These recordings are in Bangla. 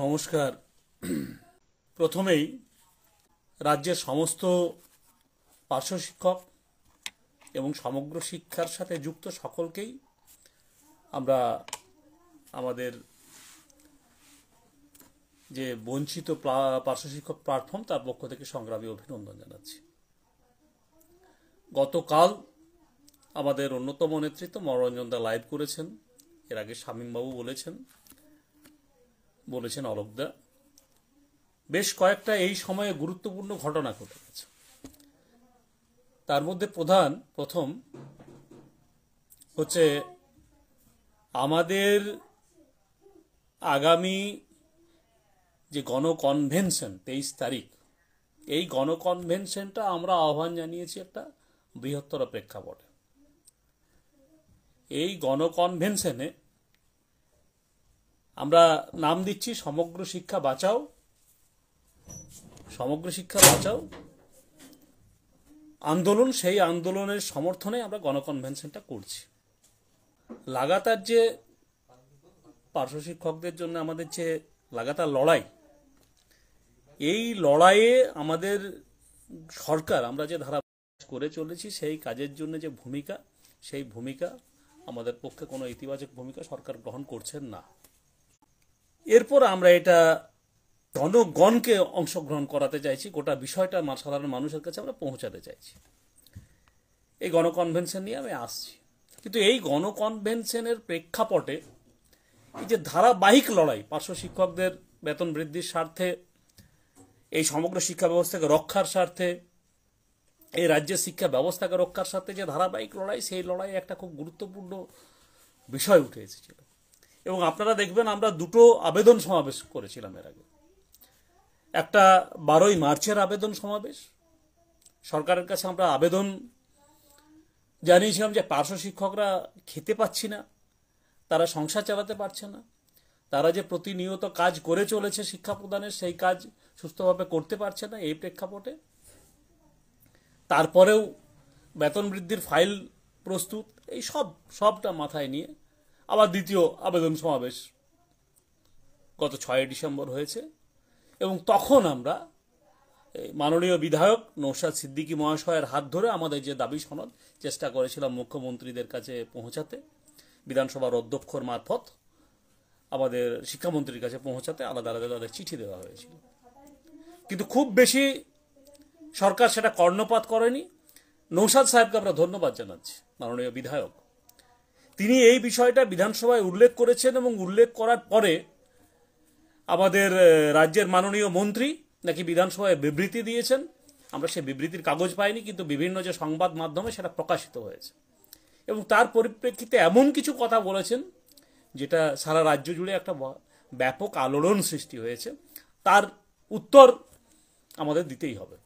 নমস্কার। প্রথমেই রাজ্যের সমস্ত পার্শ্ব শিক্ষক এবং সমগ্র শিক্ষার সাথে যুক্ত সকলকেই আমরা আমাদের যে বঞ্চিত পার্শ্ব শিক্ষক প্ল্যাটফর্ম তার পক্ষ থেকে সংগ্রামী অভিনন্দন জানাচ্ছি। গতকাল আমাদের অন্যতম নেতৃত্ব মনোরঞ্জন দা লাইভ করেছেন, এর আগে শামীমবাবু বলেছেন অলোকদা। বেশ কয়েকটা এই সময়ে গুরুত্বপূর্ণ ঘটনা ঘটে গেছে। তার মধ্যে প্রথম হচ্ছে আমাদের আগামী যে গণকনভেনশন 23 তারিখ, এই গণকনভেনশনটা আমরা আহ্বান জানিয়েছি একটা বৃহত্তর প্রেক্ষাপটে। এই গণকনভেনশনে আমরা নাম দিচ্ছি সমগ্র শিক্ষা বাঁচাও আন্দোলন। সেই আন্দোলনের সমর্থনে আমরা গণকনভেনশনটা করছি। লাগাতার যে পার্শ্ব শিক্ষকদের জন্য আমাদের যে লাগাতার লড়াই, এই লড়াইয়ে আমাদের সরকার আমরা যে ধারা করে চলেছি সেই কাজের জন্য যে ভূমিকা, সেই ভূমিকা আমাদের পক্ষে কোনো ইতিবাচক ভূমিকা সরকার গ্রহণ করছেন না। এরপর আমরা এটা জনগণকে অংশগ্রহণ করাতে চাইছি, গোটা বিষয়টা সাধারণ মানুষের কাছে আমরা পৌঁছাতে চাইছি। এই গণকনভেনশন নিয়ে আমি আসছি, কিন্তু এই গণকনভেনশনের প্রেক্ষাপটে এই যে ধারাবাহিক লড়াই পার্শ্ব শিক্ষকদের বেতন বৃদ্ধির স্বার্থে, এই সমগ্র শিক্ষা ব্যবস্থাকে রক্ষার স্বার্থে, এই রাজ্যের শিক্ষা ব্যবস্থাকে রক্ষার স্বার্থে যে ধারাবাহিক লড়াই, সেই লড়াইয়ে একটা খুব গুরুত্বপূর্ণ বিষয় উঠে এসেছিল। এবং আপনারা দেখবেন আমরা দুটো আবেদন সমাবেশ করেছিলাম এর আগে। একটা 12ই মার্চের আবেদন সমাবেশ, সরকারের কাছে আমরা আবেদন জানিয়েছিলাম যে পার্শ্ব শিক্ষকরা খেতে পাচ্ছি না, তারা সংসার চালাতে পারছে না, তারা যে প্রতিনিয়ত কাজ করে চলেছে শিক্ষা প্রদানের, সেই কাজ সুস্থভাবে করতে পারছে না। এই প্রেক্ষাপটে তারপরেও বেতন বৃদ্ধির ফাইল প্রস্তুত, এই সবটা মাথায় নিয়ে আবার দ্বিতীয় আবেদন সমাবেশ গত 6 ডিসেম্বর হয়েছে। এবং তখন আমরা মাননীয় বিধায়ক নওশাদ সিদ্দিকী মহাশয়ের হাত ধরে আমাদের যে দাবি সনদ চেষ্টা করেছিলাম মুখ্যমন্ত্রীদের কাছে পৌঁছাতে, বিধানসভার অধ্যক্ষর মারফত আমাদের শিক্ষামন্ত্রীর কাছে পৌঁছাতে আলাদা আলাদা তাদের চিঠি দেওয়া হয়েছিল। কিন্তু খুব বেশি সরকার সেটা কর্ণপাত করেনি। নওশাদ সাহেবকে আমরা ধন্যবাদ জানাচ্ছি, মাননীয় বিধায়ক। তিনি এই বিষয়টা বিধানসভায় উল্লেখ করেছেন এবং উল্লেখ করার পরে আমাদের রাজ্যের মাননীয় মন্ত্রী নাকি বিধানসভায় বিবৃতি দিয়েছেন। আমরা সেই বিবৃতির কাগজ পাইনি, কিন্তু বিভিন্ন যে সংবাদ মাধ্যমে সেটা প্রকাশিত হয়েছে। এবং তার পরিপ্রেক্ষিতে এমন কিছু কথা বলেছেন যেটা সারা রাজ্য জুড়ে একটা ব্যাপক আলোড়ন সৃষ্টি হয়েছে। তার উত্তর আমাদের দিতেই হবে।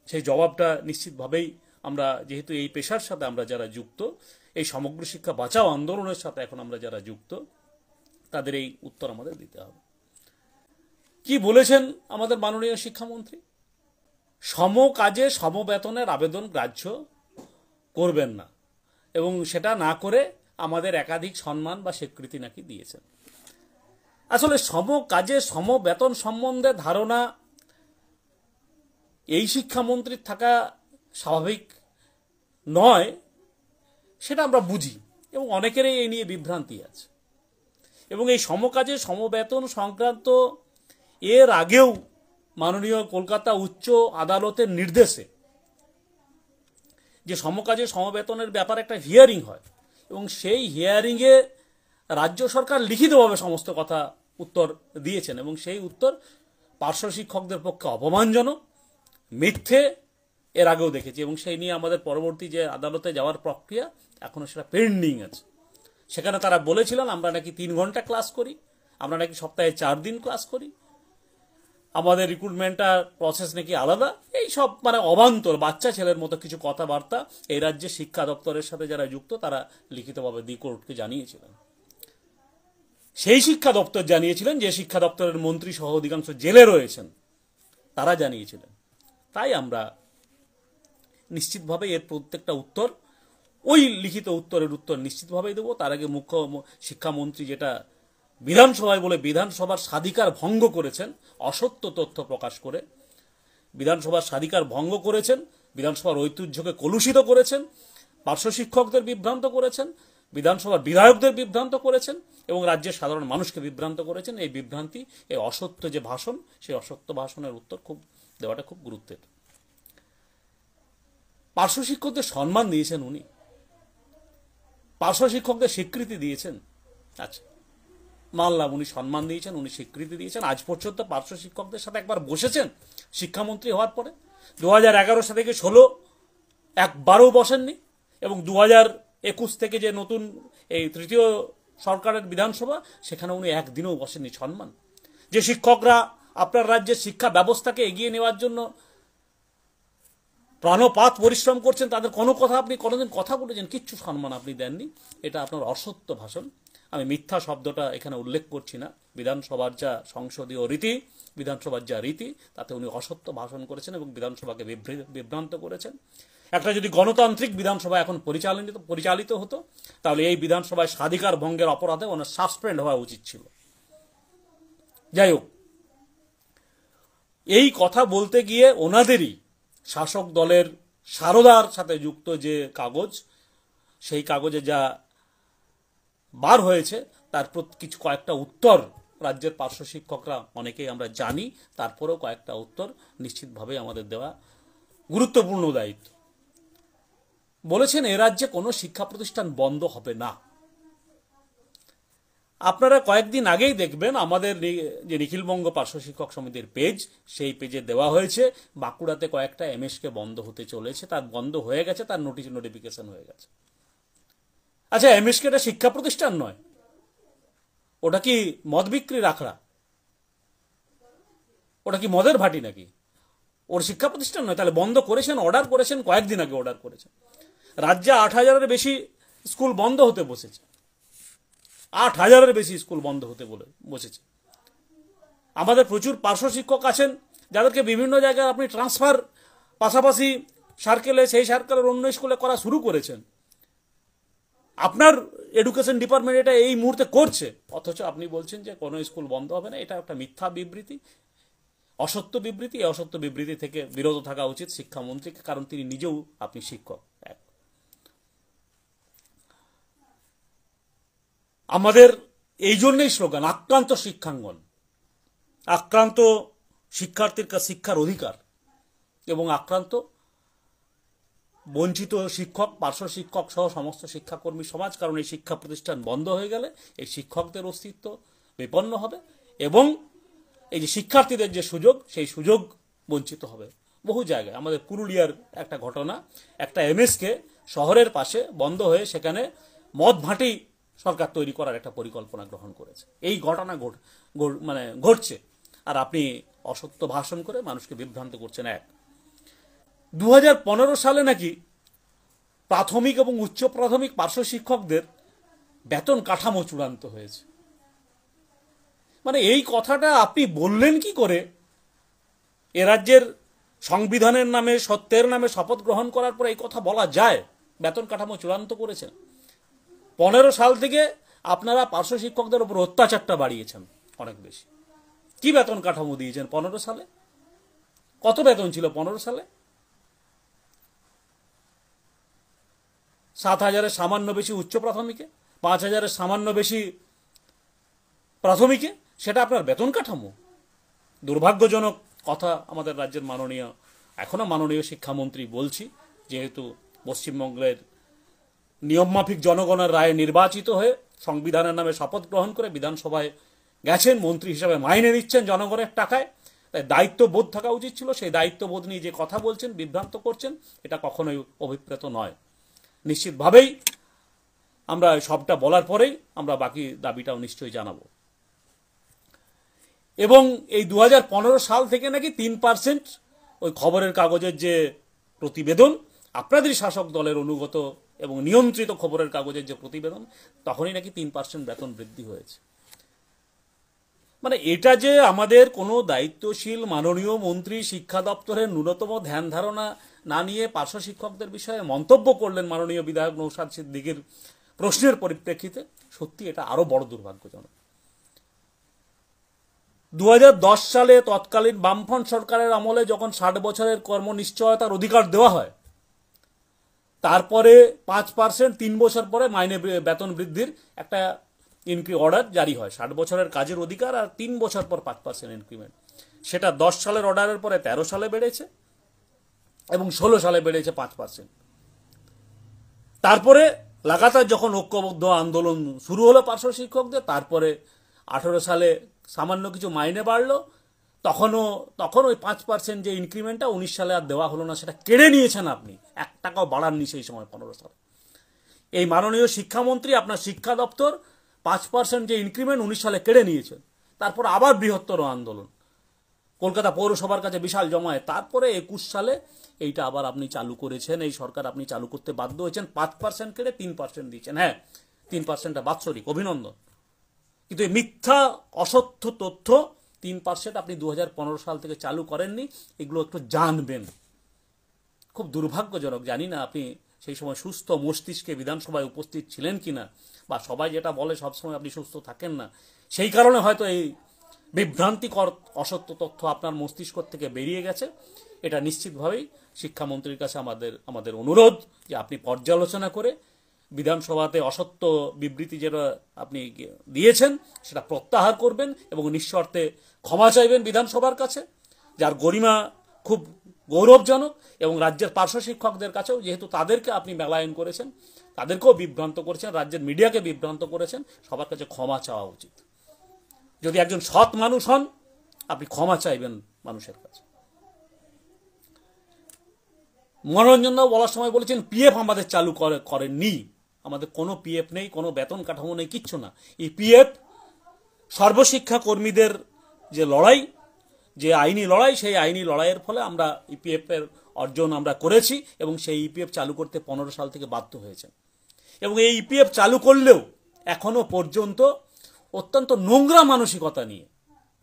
সেই জবাবটা নিশ্চিতভাবেই আমরা, যেহেতু এই পেশার সাথে আমরা যারা যুক্ত, এই সমগ্র শিক্ষা বাঁচাও আন্দোলনের সাথে এখন আমরা যারা যুক্ত, তাদের এই উত্তর আমাদের দিতে হবে। কি বলেছেন আমাদের মাননীয় শিক্ষামন্ত্রী? সম কাজে সম বেতনের আবেদন গ্রাহ্য করবেন না, এবং সেটা না করে আমাদের একাধিক সম্মান বা স্বীকৃতি নাকি দিয়েছেন। আসলে সম কাজে সম বেতন সম্বন্ধে ধারণা এই শিক্ষামন্ত্রীর থাকা স্বাভাবিক নয়, সেটা আমরা বুঝি, এবং অনেকেরই এই নিয়ে বিভ্রান্তি আছে। এবং এই সমকাজে সমবেতন সংক্রান্ত এর আগেও মাননীয় কলকাতা উচ্চ আদালতের নির্দেশে যে সমকাজে সমবেতনের ব্যাপারে একটা হিয়ারিং হয়, এবং সেই হিয়ারিংয়ে রাজ্য সরকার লিখিতভাবে সমস্ত কথা উত্তর দিয়েছেন, এবং সেই উত্তর পার্শ্ব শিক্ষকদের পক্ষে অপমানজনক, মিথ্যে এর আগেও দেখেছি। এবং সেই নিয়ে আমাদের পরবর্তী যে আদালতে যাওয়ার প্রক্রিয়া এখনো সেটা পেন্ডিং আছে। সেখানে তারা বলেছিলেন আমরা নাকি 3 ঘন্টা ক্লাস করি, আমরা নাকি সপ্তাহে 4 দিন ক্লাস করি, আমাদের রিক্রুটমেন্টটা প্রসেস নাকি আলাদা। এই সব অবান্তর বাচ্চা ছেলের মতো কিছু কথাবার্তা এই রাজ্যে শিক্ষা দপ্তরের সাথে যারা যুক্ত তারা লিখিতভাবে কোর্টকে জানিয়েছিলেন। সেই শিক্ষা দপ্তর জানিয়েছিলেন, যে শিক্ষা দপ্তরের মন্ত্রী সহ অধিকাংশ জেলে রয়েছেন, তারা জানিয়েছিলেন। তাই আমরা নিশ্চিতভাবে এর প্রত্যেকটা উত্তর, ওই লিখিত উত্তরের উত্তর নিশ্চিতভাবেই দেবো। তার আগে মুখ্য শিক্ষামন্ত্রী যেটা বিধানসভায় বলে বিধানসভার স্বাধিকার ভঙ্গ করেছেন, অসত্য তথ্য প্রকাশ করে বিধানসভার স্বাধিকার ভঙ্গ করেছেন, বিধানসভার ঐতিহ্যকে কলুষিত করেছেন, পার্শ্ব শিক্ষকদের বিভ্রান্ত করেছেন, বিধানসভার বিধায়কদের বিভ্রান্ত করেছেন এবং রাজ্যের সাধারণ মানুষকে বিভ্রান্ত করেছেন। এই বিভ্রান্তি, এই অসত্য যে ভাষণ, সেই অসত্য ভাষণের উত্তর দেওয়াটা খুব গুরুত্বের। পার্শ্ব শিক্ষকদের সম্মান দিয়েছেন উনি, পার্শ্ব শিক্ষকদের স্বীকৃতি দিয়েছেন। আচ্ছা, মানলাম উনি সম্মান দিয়েছেন, উনি স্বীকৃতি দিয়েছেন। আজ পর্যন্ত পার্শ্ব শিক্ষকদের সাথে একবার বসেছেন শিক্ষামন্ত্রী হওয়ার পরে? 2011 সাল থেকে 16 একবারও বসেননি। এবং 2021 থেকে যে নতুন এই তৃতীয় সরকারের বিধানসভা, সেখানে উনি একদিনও বসেননি। সম্মান যে শিক্ষকরা আপনার রাজ্যের শিক্ষা ব্যবস্থাকে এগিয়ে নেওয়ার জন্য প্রাণপাত পরিশ্রম করছেন, তাদের কোনো কথা আপনি কোনোদিন কথা বলেছেন? কিচ্ছু সম্মান আপনি দেননি। এটা আপনার অসত্য ভাষণ। আমি মিথ্যা শব্দটা এখানে উল্লেখ করছি না। বিধানসভার যা সংসদীয় রীতি, বিধানসভার যা রীতি, তাতে উনি অসত্য ভাষণ করেছেন এবং বিধানসভাকে বিভ্রান্ত করেছেন। একটা যদি গণতান্ত্রিক বিধানসভা এখন পরিচালিত হতো, তাহলে এই বিধানসভায় স্বাধিকার ভঙ্গের অপরাধে ওনার সাসপেন্ড হওয়া উচিত ছিল। যাই হোক, এই কথা বলতে গিয়ে ওনাদেরই শাসক দলের সারদার সাথে যুক্ত যে কাগজ, সেই কাগজে যা বার হয়েছে তার কিছু কয়েকটা উত্তর রাজ্যের পার্শ্ব শিক্ষকরা অনেকেই আমরা জানি, তারপরেও কয়েকটা উত্তর নিশ্চিতভাবে আমাদের দেওয়া গুরুত্বপূর্ণ দায়িত্ব। বলেছেন এ রাজ্যে কোনো শিক্ষা প্রতিষ্ঠান বন্ধ হবে না। আপনারা কয়েকদিন আগেই দেখবেন আমাদের যে নিখিলবঙ্গ পার্শ্ব শিক্ষক সমিতির পেজ, সেই পেজে দেওয়া হয়েছে বাঁকুড়াতে কয়েকটা এমএসকে বন্ধ হতে চলেছে, তার বন্ধ হয়ে গেছে, তার নোটিফিকেশন হয়ে গেছে। আচ্ছা, এমএসকেটা শিক্ষা প্রতিষ্ঠান নয়, ওটা কি মদ বিক্রির আখড়া? ওটা কি মদের ভাটি নাকি? ওর শিক্ষা প্রতিষ্ঠান নয়? তাহলে বন্ধ করেছেন, অর্ডার করেছেন, কয়েকদিন আগে অর্ডার করেছেন। রাজ্যে 8,000-এর বেশি স্কুল বন্ধ হতে বসেছে, 8,000-এর বেশি স্কুল বন্ধ হতে বসেছে। আমাদের প্রচুর পার্শ্ব শিক্ষক আছেন যাদেরকে বিভিন্ন জায়গায় আপনি ট্রান্সফার পাশাপাশি সার্কেলে, সেই সার্কেলের অন্য স্কুলে করা শুরু করেছেন। আপনার এডুকেশন ডিপার্টমেন্ট এটা এই মুহূর্তে করছে, অথচ আপনি বলছেন যে কোনো স্কুল বন্ধ হবে না। এটা একটা মিথ্যা বিবৃতি, অসত্য বিবৃতি। এই অসত্য বিবৃতি থেকে বিরত থাকা উচিত শিক্ষামন্ত্রীকে, কারণ তিনি নিজেও আপনি শিক্ষক। আমাদের এই জন্যই স্লোগান আক্রান্ত শিক্ষাঙ্গন, আক্রান্ত শিক্ষার্থীর কাছে শিক্ষার অধিকার এবং আক্রান্ত বঞ্চিত শিক্ষক, পার্শ্ব শিক্ষক সহ সমস্ত শিক্ষাকর্মী সমাজ। কারণ এই শিক্ষা প্রতিষ্ঠান বন্ধ হয়ে গেলে এই শিক্ষকদের অস্তিত্ব বিপন্ন হবে এবং এই যে শিক্ষার্থীদের যে সুযোগ, সেই সুযোগ বঞ্চিত হবে বহু জায়গায়। আমাদের পুরুলিয়ার একটা ঘটনা, একটা এমএসকে শহরের পাশে বন্ধ হয়ে সেখানে মদ ভাটি সরকার তৈরি করার একটা পরিকল্পনা গ্রহণ করেছে। এই ঘটনা ঘটছে, আর আপনি অসত্য ভাষণ করে মানুষকে বিভ্রান্ত করছেন। 2015 সালে নাকি প্রাথমিক এবং উচ্চ প্রাথমিক পার্শ্ব শিক্ষকদের বেতন কাঠামো চূড়ান্ত হয়েছে। মানে এই কথাটা আপনি বললেন কি করে? এ রাজ্যের সংবিধানের নামে, সত্যের নামে শপথ গ্রহণ করার পর এই কথা বলা যায়? বেতন কাঠামো চূড়ান্ত করেছেন। 15 সাল থেকে আপনারা পার্শ্ব শিক্ষকদের উপর অত্যাচারটা বাড়িয়েছেন অনেক বেশি। কি বেতন কাঠামো দিয়েছেন 15 সালে? কত বেতন ছিল 15 সালে? 7,000-এর সামান্য বেশি উচ্চ প্রাথমিকে, 5,000-এর সামান্য বেশি প্রাথমিকে, সেটা আপনার বেতন কাঠামো? দুর্ভাগ্যজনক কথা। আমাদের রাজ্যের এখনো মাননীয় শিক্ষামন্ত্রী বলছি, যেহেতু পশ্চিমবঙ্গের নিয়মমাফিক জনগণের রায়ে নির্বাচিত হয়ে সংবিধানের নামে শপথ গ্রহণ করে বিধানসভায় গেছেন, মন্ত্রী হিসাবে মাইনে নিচ্ছেন জনগণের টাকায়, তাই দায়িত্ববোধ থাকা উচিত ছিল। সেই দায়িত্ববোধ নিয়ে যে কথা বলছেন, বিভ্রান্ত করছেন, এটা কখনোই অভিপ্রেত নয়। নিশ্চিতভাবেই আমরা সবটা বলার পরেই আমরা বাকি দাবিটাও নিশ্চয়ই জানাবো। এবং এই 2015 সাল থেকে নাকি 3% ওই খবরের কাগজের যে প্রতিবেদন, আপনাদের শাসক দলের অনুগত এবং নিয়ন্ত্রিত খবরের কাগজের যে প্রতিবেদন, তখনই নাকি 3% বেতন বৃদ্ধি হয়েছে। মানে এটা যে আমাদের কোনো দায়িত্বশীল মাননীয় মন্ত্রী শিক্ষা দপ্তরের ন্যূনতম ধ্যান ধারণা না নিয়ে পার্শ্ব শিক্ষকদের বিষয়ে মন্তব্য করলেন মাননীয় বিধায়ক নৌশাদ সিদ্দিকীর প্রশ্নের পরিপ্রেক্ষিতে, সত্যি এটা আরো বড় দুর্ভাগ্যজনক। 2010 সালে তৎকালীন বামফ্রন্ট সরকারের আমলে যখন 60 বছরের কর্মনিশ্চয়তার অধিকার দেওয়া হয়, তারপরে 5% 3 বছর পরে মাইনে বেতন বৃদ্ধির একটা অর্ডার জারি হয়। 60 বছরের কাজের অধিকার আর 3 বছর পর 5% ইনক্রিমেন্ট। সেটা 10 সালের অর্ডারের পরে 13 সালে বেড়েছে এবং 16 সালে বেড়েছে 5%। তারপরে লাগাতার যখন ঐক্যবদ্ধ আন্দোলন শুরু হলো পার্শ্ব শিক্ষকদের, তারপরে 18 সালে সামান্য কিছু মাইনে বাড়লো, তখন ওই 5% যে ইনক্রিমেন্টটা 19 সালে আর দেওয়া হলো না, সেটা কেড়ে নিয়েছেন আপনি। 1 টাকাও বাড়াননি সেই সময় 15 সালে। এই মাননীয় শিক্ষামন্ত্রী, আপনার শিক্ষা দপ্তর 5% যে ইনক্রিমেন্ট 19 সালে কেড়ে নিয়েছেন। তারপর আবার বৃহত্তর আন্দোলন, কলকাতা পৌরসভার কাছে বিশাল জমায়েত, তারপরে 21 সালে এইটা আবার আপনি চালু করেছেন। এই সরকার আপনি চালু করতে বাধ্য হয়েছেন। 5% কেড়ে 3% দিয়েছেন। হ্যাঁ, 3%টা বাৎসরিক, অভিনন্দন। কিন্তু এই মিথ্যা অসত্য তথ্য 3% আপনি 2015 সাল থেকে চালু করেননি, এগুলো একটু জানবেন। খুব দুর্ভাগ্যজনক, জানি না আপনি সেই সময় সুস্থ মস্তিষ্কে বিধানসভায় উপস্থিত ছিলেন কিনা, বা সবাই যেটা বলে সবসময় আপনি সুস্থ থাকেন না, সেই কারণে হয়তো এই বিভ্রান্তিকর অসত্য তথ্য আপনার মস্তিষ্ক থেকে বেরিয়ে গেছে। এটা নিশ্চিতভাবেই শিক্ষামন্ত্রীর কাছে আমাদের অনুরোধ যে আপনি পর্যালোচনা করে বিধানসভাতে অসত্য বিবৃতি যেটা আপনি দিয়েছেন সেটা প্রত্যাহার করবেন এবং নিঃশর্তে ক্ষমা চাইবেন বিধানসভার কাছে, যার গরিমা খুব গৌরবজনক, এবং রাজ্যের পার্শ্ব শিক্ষকদের কাছেও, যেহেতু তাদেরকে আপনি মেলায়ন করেছেন, তাদেরকেও বিভ্রান্ত করেছেন, রাজ্যের মিডিয়াকে বিভ্রান্ত করেছেন, সবার কাছে ক্ষমা চাওয়া উচিত। যদি একজন সৎ মানুষ হন, আপনি ক্ষমা চাইবেন মানুষের কাছে। মনোরঞ্জনরাও বলার সময় বলেছেন পিএফ আমাদের চালু করেননি, আমাদের কোনো পিএফ নেই, কোনো বেতন কাঠামো নেই, কিচ্ছু না। এই পিএফ সর্বশিক্ষা কর্মীদের যে লড়াই, যে আইনি লড়াই, সেই আইনি লড়াইয়ের ফলে আমরা ইপিএফ এর অর্জন আমরা করেছি, এবং সেই ইপিএফ চালু করতে 15 সাল থেকে বাধ্য হয়েছেন। এবং এই ইপিএফ চালু করলেও এখনো পর্যন্ত অত্যন্ত নোংরা মানসিকতা নিয়ে,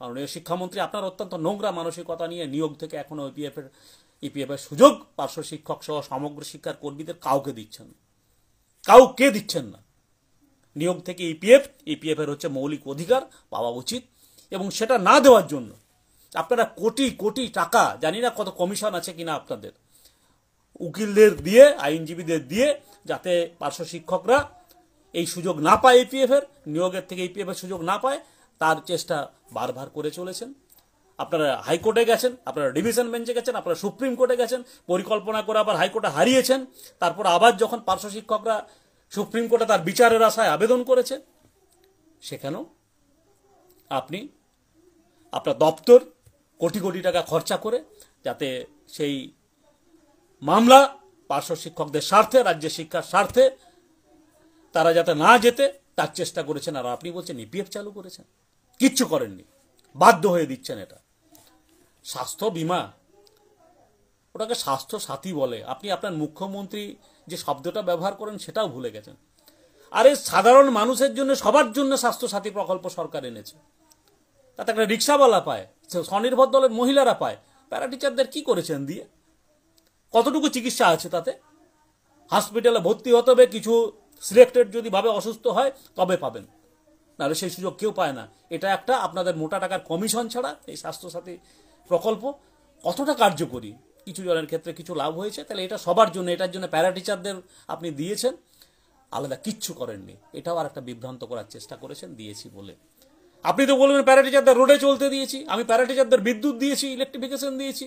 মাননীয় শিক্ষামন্ত্রী আপনার অত্যন্ত নোংরা মানসিকতা নিয়ে নিয়োগ থেকে এখনো ইপিএফ এর সুযোগ পার্শ্ব শিক্ষক সহ সমগ্র শিক্ষার কর্মীদের কাউকে দিচ্ছেন না। নিয়োগ থেকে ইপিএফ এর হচ্ছে মৌলিক অধিকার পাওয়া উচিত, এবং সেটা না দেওয়ার জন্য আপনারা কোটি কোটি টাকা, জানি না কত কমিশন আছে কিনা আপনাদের, উকিলদের দিয়ে, আইনজীবীদের দিয়ে, যাতে পার্শ্ব শিক্ষকরা এই সুযোগ না পায়, ইপিএফ এর নিয়োগের থেকে ইপিএফ এর সুযোগ না পায়, তার চেষ্টা বারবার করে চলেছেন। আপনারা হাইকোর্টে গেছেন, আপনারা ডিভিশন বেঞ্চে গেছেন, আপনারা সুপ্রিম কোর্টে গেছেন, পরিকল্পনা করে আবার হাইকোর্টে হারিয়েছেন। তারপর আবার যখন পার্শ্ব শিক্ষকরা সুপ্রিম কোর্টে তার বিচারের আশায় আবেদন করেছে, সেখানেও আপনি আপনার দপ্তর কোটি কোটি টাকা খরচা করে যাতে সেই মামলা পার্শ্ব শিক্ষকদের স্বার্থে, রাজ্যের শিক্ষার স্বার্থে তারা যাতে না যেতে, তার চেষ্টা করেছেন। আর আপনি বলছেন ইপিএফ চালু করেছেন, কিচ্ছু করেননি, বাধ্য হয়ে দিচ্ছেন। এটা স্বাস্থ্য বীমা, ওটাকে স্বাস্থ্য সাথী বলে। আপনি আপনার মুখ্যমন্ত্রী যে শব্দটা ব্যবহার করেন সেটাও ভুলে গেছেন। আরে সাধারণ মানুষের জন্য, সবার জন্য স্বাস্থ্য সাথী প্রকল্প সরকার এনেছে, তাতে একটা রিক্সাওয়ালা পায়, স্বনির্ভর দলের মহিলারা পায়, প্যারাটিচারদের কি করেছেন দিয়ে? কতটুকু চিকিৎসা আছে তাতে? হসপিটালে ভর্তি হতে হবে, কিছু সিলেক্টেড যদি ভাবে অসুস্থ হয় তবে পাবেন, নাহলে সেই সুযোগ কেউ পায় না। এটা একটা আপনাদের মোটা টাকার কমিশন ছাড়া এই স্বাস্থ্যসাথী প্রকল্প কতটা কার্যকরী, কিছু জনের ক্ষেত্রে কিছু লাভ হয়েছে, তাহলে এটা সবার জন্য, এটার জন্য প্যারাটিচারদের আপনি দিয়েছেন, আলাদা কিচ্ছু করেননি। এটাও আর একটা বিভ্রান্ত করার চেষ্টা করেছেন দিয়েছি বলে। আপনি তো বলবেন প্যারাটিচারদের রোডে চলতে দিয়েছি, আমি প্যারাটিচারদের বিদ্যুৎ দিয়েছি, ইলেকট্রিফিকেশন দিয়েছি,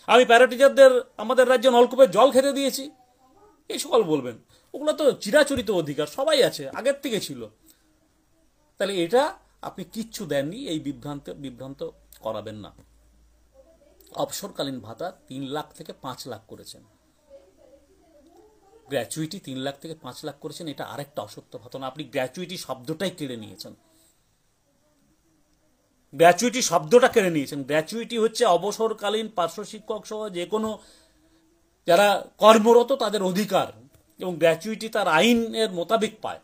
আমি প্যারাটিচারদের আমাদের রাজ্যে নলকূপের জল খেতে দিয়েছি, এই সকল বলবেন। ওগুলো তো চিরাচরিত অধিকার, সবাই আছে, আগের থেকে ছিল। তাহলে এটা আপনি কিচ্ছু দেননি, এই বিভ্রান্ত করাবেন না। অবসরকালীন ভাতা 3 লাখ থেকে 5 লাখ করেছেন, গ্র্যাচুইটি 3 লাখ থেকে 5 লাখ করেছেন, এটা আরেকটা অসত্য ঘটনা। আপনি গ্র্যাচুইটি শব্দটাই কেড়ে নিয়েছেন, গ্র্যাচুইটি হচ্ছে অবসরকালীন পার্শ্ব শিক্ষক সহ যে কোনো যারা কর্মরত তাদের অধিকার, এবং গ্র্যাচুইটি তার আইনের মোতাবেক পায়।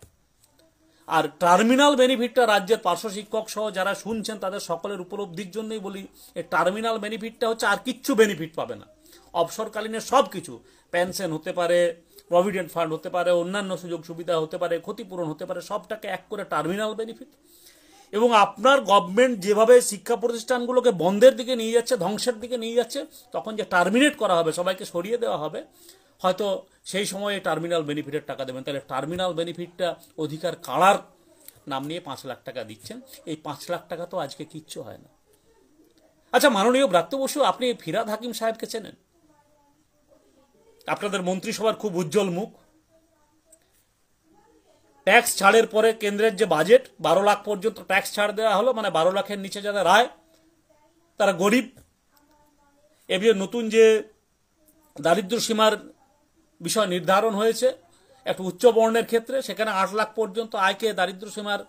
আর টার্মিনাল বেনিফিটটা রাজ্যের পার্শ্ব শিক্ষক সহ যারা শুনছেন তাদের সকলের উপলব্ধির জন্যই বলি, এই টার্মিনাল বেনিফিটটা হচ্ছে আর কিচ্ছু বেনিফিট পাবে না। অবসরকালীনের সব কিছু, পেনশন হতে পারে, প্রভিডেন্ট ফান্ড হতে পারে, অন্যান্য সুযোগ সুবিধা হতে পারে, ক্ষতিপূরণ হতে পারে, সবটাকে এক করে টার্মিনাল বেনিফিট। এবং আপনার গভর্নমেন্ট যেভাবে শিক্ষা প্রতিষ্ঠানগুলোকে বন্ধের দিকে নিয়ে যাচ্ছে, ধ্বংসের দিকে নিয়ে যাচ্ছে, তখন যে টার্মিনেট করা হবে, সবাইকে সরিয়ে দেওয়া হবে, হয়তো সেই সময়ে টার্মিনাল বেনিফিটের টাকা দেবেন। তাহলে টার্মিনাল বেনিফিটটা অধিকার কাড়ার নাম নিয়ে 5 লাখ টাকা দিচ্ছেন। এই 5 লাখ টাকা তো আজকে কিচ্ছু হয় না। আচ্ছা, মাননীয় ব্রাত্য বসু, আপনি ফিরহাদ হাকিম সাহেবকে চেনেন? আপনাদের মন্ত্রিসভার খুব উজ্জ্বল মুখ। ট্যাক্স ছাড়ের পরে কেন্দ্রের যে বাজেট, 12 লাখ পর্যন্ত ট্যাক্স ছাড় দেওয়া হলো, মানে 12 লাখের নিচে যাদের আয় তারা গরিব। এবার নতুন যে দারিদ্র সীমার বিষয় নির্ধারণ হয়েছে একটু উচ্চ বর্ণের ক্ষেত্রে, সেখানে 8 লাখ পর্যন্ত আয়কে দারিদ্র সীমার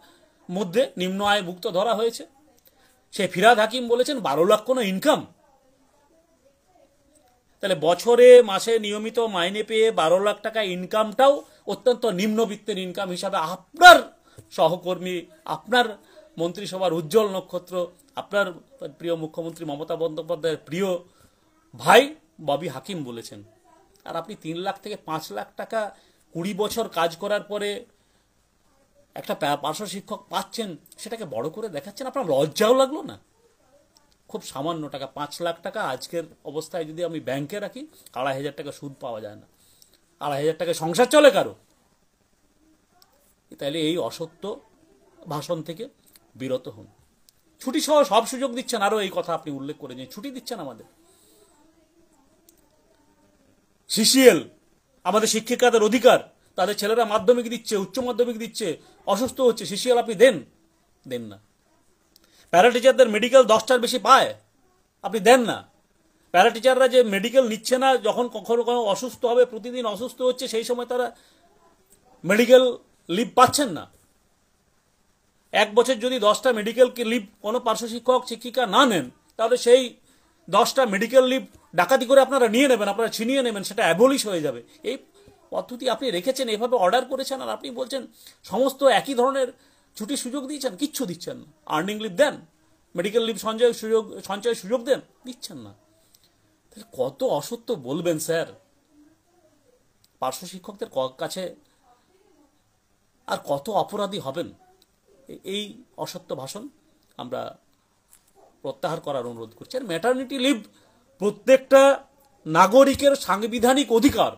মধ্যে নিম্ন আয় মুক্ত ধরা হয়েছে। সেই ফিরহাদ হাকিম বলেছেন 12 লাখ কোনো ইনকাম? তাহলে বছরে মাসে নিয়মিত মাইনে পেয়ে 12 লাখ টাকা ইনকামটাও অত্যন্ত নিম্নবিত্তের ইনকাম হিসাবে আপনার সহকর্মী, আপনার মন্ত্রিসভার উজ্জ্বল নক্ষত্র, আপনার প্রিয় মুখ্যমন্ত্রী মমতা বন্দ্যোপাধ্যায়ের প্রিয় ভাই ববি হাকিম বলেছেন। আর আপনি 3 লাখ থেকে 5 লাখ টাকা 20 বছর কাজ করার পরে একটা পার্শ্ব শিক্ষক পাচ্ছেন, সেটাকে বড় করে দেখাচ্ছেন। আপনার লজ্জাও লাগলো না? খুব সামান্য টাকা, 5 লাখ টাকা আজকের অবস্থায় যদি আমি ব্যাংকে রাখি, 2,500 টাকা সুদ পাওয়া যায় না। 2,500 টাকা সংসার চলে কারো? তাহলে এই অসত্য ভাষণ থেকে বিরত হন। ছুটি সহ সব সুযোগ দিচ্ছেন, আরো এই কথা আপনি উল্লেখ করেছেন, ছুটি দিচ্ছেন আমাদের। সিসিএল আমাদের শিক্ষিকাদের অধিকার, তাদের ছেলেরা মাধ্যমিক দিচ্ছে, উচ্চ মাধ্যমিক দিচ্ছে, অসুস্থ হচ্ছে, সিসিএল আপনি দেন না। প্যারা টিচারদের মেডিকেল 10টার বেশি পায়, আপনি দেন না। প্যারা টিচাররা যে মেডিকেল নিচ্ছে না, যখন কখনো কোনো অসুস্থ হবে, প্রতিদিন অসুস্থ হচ্ছে, সেই সময় তারা মেডিকেল লিভ পাচ্ছেন না। 1 বছর যদি 10টা মেডিকেল লিভ কোনো পার্শ্ব শিক্ষক শিক্ষিকা না নেন, তাহলে সেই 10টা মেডিকেল লিভ ডাকাতি করে আপনারা নিয়ে নেবেন, আপনারা ছিনিয়ে নেবেন, সেটা অ্যাবলিশ হয়ে যাবে। এই পদ্ধতি আপনি রেখেছেন, এভাবে অর্ডার করেছেন, আর আপনি বলছেন সমস্ত একই ধরনের ছুটির সুযোগ দিয়েছেন। কিচ্ছু দিচ্ছেন না। আর্নিং লিভ দেন, মেডিকেল লিভ সঞ্চয়ের সুযোগ দেন, দিচ্ছেন না। তাহলে কত অসত্য বলবেন স্যার? পার্শ্ব শিক্ষকদের কাছে আর কত অপরাধী হবেন? এই অসত্য ভাষণ আমরা প্রত্যাহার করার অনুরোধ করছি। আর ম্যাটারনিটি লিভ প্রত্যেকটা নাগরিকের সাংবিধানিক অধিকার।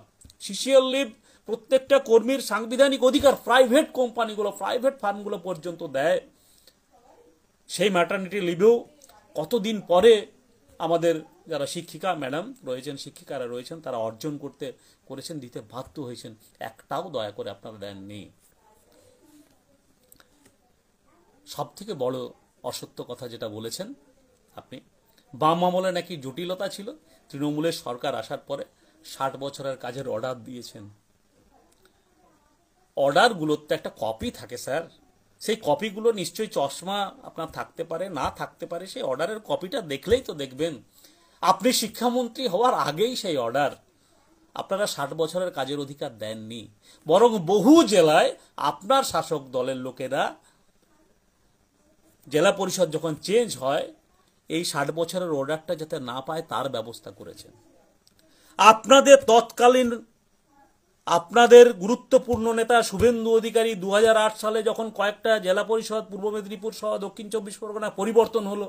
সিসিএল লিভ প্রত্যেকটা কর্মীর সাংবিধানিক অধিকার। প্রাইভেট কোম্পানিগুলো, প্রাইভেট ফার্মগুলো পর্যন্ত দেয়। সেই ম্যাটারনিটি লিভেও কতদিন পরে আমাদের যারা শিক্ষিকা ম্যাডাম রয়েছেন, শিক্ষিকারা রয়েছেন, তারা অর্জন করেছেন, দিতে বাধ্য হয়েছেন। একটাও দয়া করে আপনারা দেননি। সব থেকে বড় অসত্য কথা যেটা বলেছেন আপনি, বাম আমলে নাকি জটিলতা ছিল, তৃণমূলের সরকার আসার পরে 60 বছরের কাজের অর্ডার দিয়েছেন। অর্ডারগুলোর তো একটা কপি থাকে স্যার, সেই কপিগুলো নিশ্চয়ই চশমা আপনার থাকতে পারে, না থাকতে পারে, সেই অর্ডারের কপিটা দেখলেই তো দেখবেন। আপনি শিক্ষামন্ত্রী হওয়ার আগেই সেই অর্ডার। আপনারা 60 বছরের কাজের অধিকার দেননি, বরং বহু জেলায় আপনার শাসক দলের লোকেরা জেলা পরিষদ যখন চেঞ্জ হয়, এই 60 বছরের অর্ডারটা যাতে না পায় তার ব্যবস্থা করেছেন। আপনাদের তৎকালীন আপনাদের গুরুত্বপূর্ণ নেতা শুভেন্দু অধিকারী 2008 সালে যখন কয়েকটা জেলা পরিষদ পূর্ব মেদিনীপুর সহ দক্ষিণ 24 পরগনা পরিবর্তন হলো,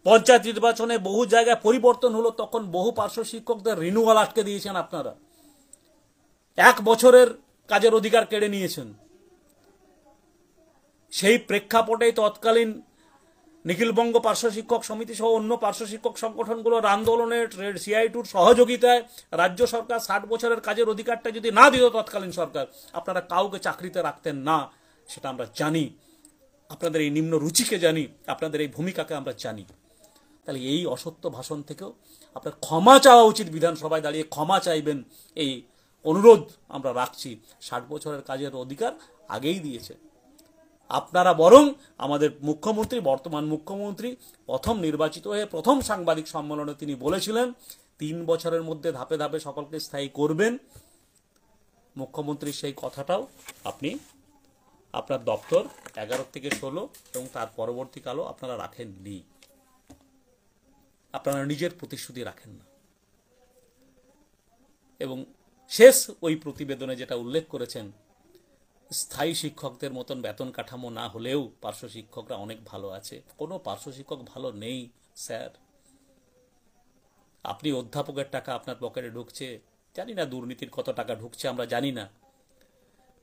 পঞ্চায়েত নির্বাচনে বহু জায়গায় পরিবর্তন হলো, তখন বহু পার্শ্ব শিক্ষকদের রিনিউয়াল আটকে দিয়েছেন আপনারা। 1 বছরের কাজের অধিকার কেড়ে নিয়েছেন। সেই প্রেক্ষাপটে তৎকালীন নিখিলবঙ্গ পার্শ্ব শিক্ষক সমিতি সহ অন্য পার্শ্ব শিক্ষক সংগঠনগুলোর আন্দোলনের সিআই2 সহযোগিতায় রাজ্য সরকার 60 বছরের কাজের অধিকারটা যদি না দিত তৎকালীন সরকার, আপনারা কাউকে চাকরিতে রাখতেন না। সেটা আমরা জানি, আপনাদের এই নিম্ন রুচিকে জানি, আপনাদের এই ভূমিকাকে আমরা জানি। তাহলে এই অসত্য ভাষণ থেকেও আপনার ক্ষমা চাওয়া উচিত, বিধানসভায় দাঁড়িয়ে ক্ষমা চাইবেন, এই অনুরোধ আমরা রাখছি। 60 বছরের কাজের অধিকার আগেই দিয়েছে আপনারা। বরং আমাদের মুখ্যমন্ত্রী, বর্তমান মুখ্যমন্ত্রী, প্রথম নির্বাচিত হয়ে প্রথম সাংবাদিক সম্মেলনে তিনি বলেছিলেন 3 বছরের মধ্যে ধাপে ধাপে সকলকে স্থায়ী করবেন। মুখ্যমন্ত্রীর সেই কথাটাও আপনি আপনার দপ্তর 11 থেকে 16 এবং তার পরবর্তীকালও আপনারা রাখেননি। আপনারা নিজের প্রতিশ্রুতি রাখেন না। এবং শেষ ওই প্রতিবেদনে যেটা উল্লেখ করেছেন, স্থায়ী শিক্ষকদের মতন বেতন কাঠামো না হলেও পার্শ্ব শিক্ষকরা অনেক ভালো আছে। কোনো পার্শ্ব শিক্ষক ভালো নেই স্যার। আপনি অধ্যাপকের টাকা আপনার পকেটে ঢুকছে, জানি না দুর্নীতির কত টাকা ঢুকছে আমরা জানি না,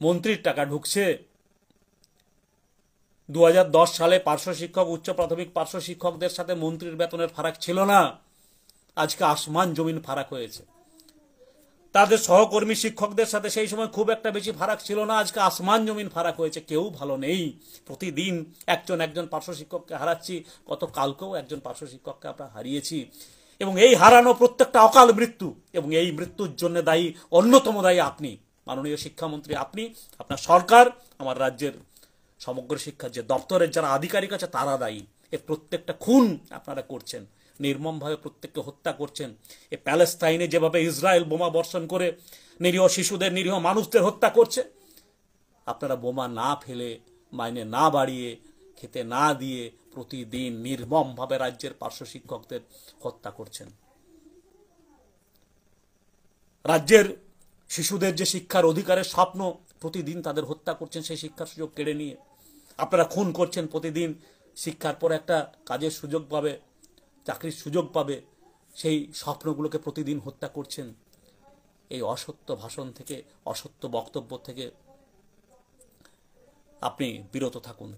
মন্ত্রীর টাকা ঢুকছে। 2010 সালে পার্শ্ব শিক্ষক, উচ্চ প্রাথমিক পার্শ্ব শিক্ষকদের সাথে মন্ত্রীর বেতনের ফারাক ছিল না, আজকে আসমান জমিন ফারাক হয়েছে। তাদের সহকর্মী শিক্ষকদের সাথে সেই সময় খুব একটা বেশি ফারাক ছিল না, আজকে আসমান জমিন ফারাক হয়েছে। কেউ ভালো নেই, প্রতিদিন একজন পার্শ্ব শিক্ষককে হারাচ্ছি, গত কালকেও একজন পার্শ্ব শিক্ষককে আমরা হারিয়েছি। এবং এই হারানো প্রত্যেকটা অকাল মৃত্যু, এবং এই মৃত্যুর জন্য দায়ী, অন্যতম দায়ী আপনি মাননীয় শিক্ষামন্ত্রী, আপনি, আপনার সরকার, আমার রাজ্যের সমগ্র শিক্ষার যে দপ্তরের যারা আধিকারিক আছে তারা দায়ী। এর প্রত্যেকটা খুন আপনারা করছেন, নির্মমভাবে প্রত্যেককে হত্যা করছেন। এ প্যালেস্তাইনে যেভাবে ইসরায়েল বোমা বর্ষণ করে নিরীহ শিশুদের, নিরীহ মানুষদের হত্যা করছে, আপনারা বোমা না ফেলে, মাইনে না বাড়িয়ে, খেতে না দিয়ে প্রতিদিন নির্মমভাবে রাজ্যের পার্শ্ব শিক্ষকদের হত্যা করছেন। রাজ্যের শিশুদের যে শিক্ষার অধিকারের স্বপ্ন, প্রতিদিন তাদের হত্যা করছেন সেই শিক্ষার সুযোগ কেড়ে নিয়ে। আপনারা খুন করছেন প্রতিদিন, শিক্ষার পর একটা কাজের সুযোগ পাবে, চাকরির সুযোগ পাবে, সেই স্বপ্নগুলোকে প্রতিদিন হত্যা করছেন। এই অসত্য ভাষণ থেকে, অসত্য বক্তব্য থেকে আপনি বিরত থাকুন।